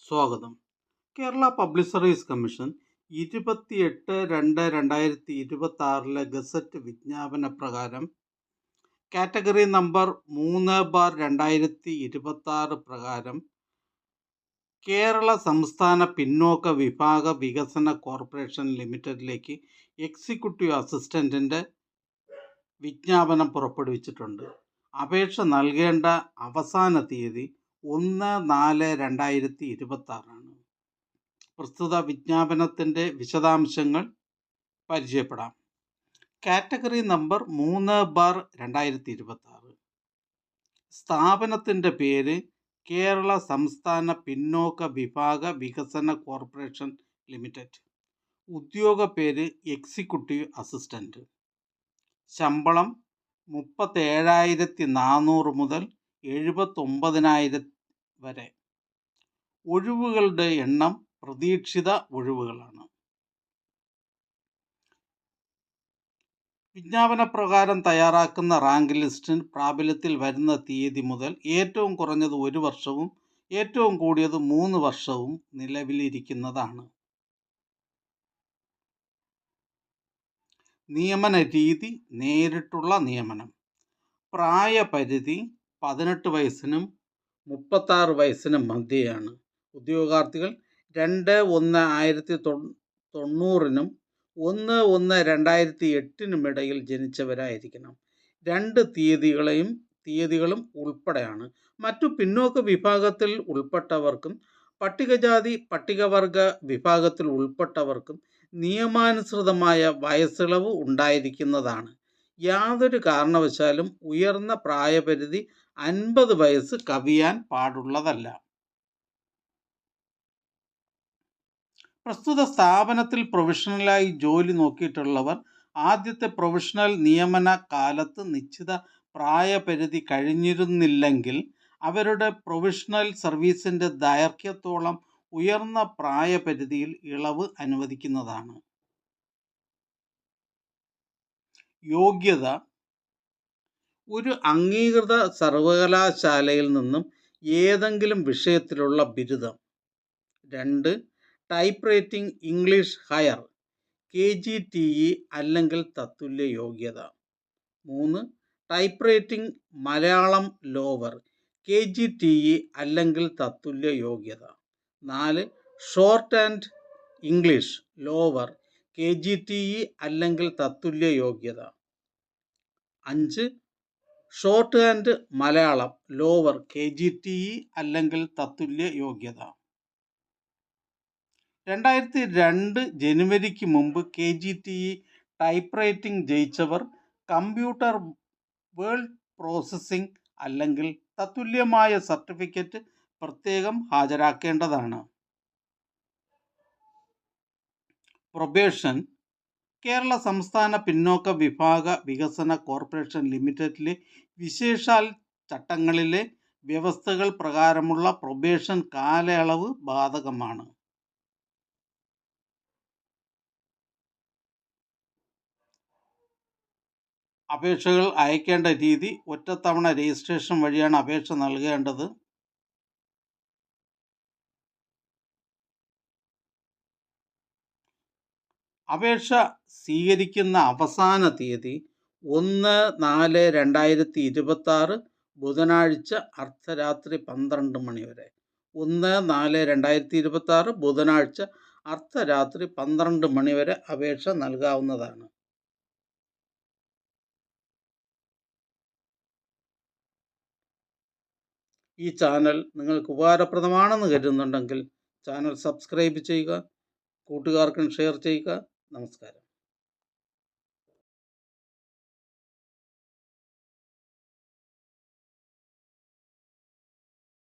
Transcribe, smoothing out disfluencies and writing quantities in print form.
സ്വാഗതം. Kerala public service commission 28/2/2026 gazette വിജ്ഞാപന പ്രകാരം കാറ്റഗറി നമ്പർ 3/2026 പ്രകാരം കേരള സംസ്ഥാന പിന്നോക്ക വിഭാഗ വികസന കോർപ്പറേഷൻ ലിമിറ്റഡിലേക്ക് എക്സിക്യൂട്ടീവ് അസിസ്റ്റന്റിന്റെ വിജ്ഞാപനം പുറപ്പെടുവിച്ചിട്ടുണ്ട്. അപേക്ഷ നൽകേണ്ട അവസാന തീയതി 1/4/2026 ആണ്. പ്രസ്തുത വിജ്ഞാപനത്തിൻ്റെ വിശദാംശങ്ങൾ പരിചയപ്പെടാം. Category number 3/2026. സ്ഥാപനത്തിൻ്റെ പേര് കേരള സംസ്ഥാന പിന്നോക്ക വിഭാഗ വികസന കോർപ്പറേഷൻ ലിമിറ്റഡ്. ഉദ്യോഗ പേര് എക്സിക്യൂട്ടീവ് അസിസ്റ്റന്റ്. ശമ്പളം 37,400 മുതൽ 79,000 വരെ. ഒഴിവുകളുടെ എണ്ണം പ്രതീക്ഷിത ഒഴിവുകളാണ്. വിജ്ഞാപന പ്രകാരം തയ്യാറാക്കുന്ന റാങ്ക് ലിസ്റ്റ് പ്രാബല്യത്തിൽ വരുന്ന തീയതി മുതൽ ഏറ്റവും കുറഞ്ഞത് 1 വർഷവും ഏറ്റവും കൂടിയത് 3 വർഷവും നിലവിലിരിക്കുന്നതാണ്. നിയമന രീതി നേരിട്ടുള്ള നിയമനം. പ്രായപരിധി 18 വയസ്സിനും 36 വയസ്സിനും മധ്യയാണ്. ഉദ്യോഗാർത്ഥികൾ 2/1/1990 1/1/2008 ഇടയിൽ ജനിച്ചവരായിരിക്കണം. 2 തീയതികളും ഉൾപ്പെടെയാണ്. മറ്റു പിന്നോക്ക വിഭാഗത്തിൽ ഉൾപ്പെട്ടവർക്കും പട്ടികജാതി പട്ടികവർഗ വിഭാഗത്തിൽ ഉൾപ്പെട്ടവർക്കും നിയമാനുസൃതമായ വയസ്സിളവ് ഉണ്ടായിരിക്കുന്നതാണ്. യാതൊരു കാരണവശാലും ഉയർന്ന പ്രായപരിധി 50 വയസ്സ് കവിയാൻ പാടുള്ളതല്ല. പ്രസ്തുത സ്ഥാപനത്തിൽ പ്രൊഫഷണലായി ജോലി നോക്കിയിട്ടുള്ളവർ ആദ്യത്തെ പ്രൊഫഷണൽ നിയമന കാലത്ത് നിശ്ചിത പ്രായപരിധി കഴിഞ്ഞിരുന്നില്ലെങ്കിൽ അവരുടെ പ്രൊഫഷണൽ സർവീസിൻ്റെ ദൈർഘ്യത്തോളം ഉയർന്ന പ്രായപരിധിയിൽ ഇളവ് അനുവദിക്കുന്നതാണ്. യോഗ്യത: ഒരു അംഗീകൃത സർവകലാശാലയിൽ നിന്നും ഏതെങ്കിലും വിഷയത്തിലുള്ള ബിരുദം. 2. Type writing English higher KGTE അല്ലെങ്കിൽ തത്തുല്യ യോഗ്യത. 3. Type writing Malayalam lower KGTE അല്ലെങ്കിൽ തത്തുല്യ യോഗ്യത. 4. Shorthand English lower KGTE അല്ലെങ്കിൽ തത്തുല്യ യോഗ്യത. 5. Shorthand Malayalam lower KGTE അല്ലെങ്കിൽ തത്തുല്യ യോഗ്യത. 2002 ജനുവരിക്ക് മുമ്പ് KGTE ടൈപ്പ് റൈറ്റിംഗ് ജയിച്ചവർ കമ്പ്യൂട്ടർ വേർഡ് പ്രോസസ്സിംഗ് അല്ലെങ്കിൽ തത്തുല്യമായ സർട്ടിഫിക്കറ്റ് പ്രത്യേകം ഹാജരാക്കേണ്ടതാണ്. പ്രൊബേഷൻ: കേരള സംസ്ഥാന പിന്നോക്ക വിഭാഗ വികസന കോർപ്പറേഷൻ ലിമിറ്റഡിലെ വിശേഷാൽ ചട്ടങ്ങളിലെ വ്യവസ്ഥകൾ പ്രകാരമുള്ള പ്രൊബേഷൻ കാലയളവ് ബാധകമാണ്. അപേക്ഷകൾ അയക്കേണ്ട രീതി: ഒറ്റത്തവണ രജിസ്ട്രേഷൻ വഴിയാണ് അപേക്ഷ നൽകേണ്ടത്. അപേക്ഷ സ്വീകരിക്കുന്ന അവസാന തീയതി 1/4/2026 ബുധനാഴ്ച അർദ്ധരാത്രി 12 മണി വരെ. 1/4/2026 ബുധനാഴ്ച അർദ്ധരാത്രി 12 മണി വരെ അപേക്ഷ നൽകാവുന്നതാണ്. ഈ ചാനൽ നിങ്ങൾക്ക് ഉപകാരപ്രദമാണെന്ന് കരുതുന്നുണ്ടെങ്കിൽ ചാനൽ സബ്സ്ക്രൈബ് ചെയ്യുക, കൂട്ടുകാർക്കും ഷെയർ ചെയ്യുക. നമസ്കാരം.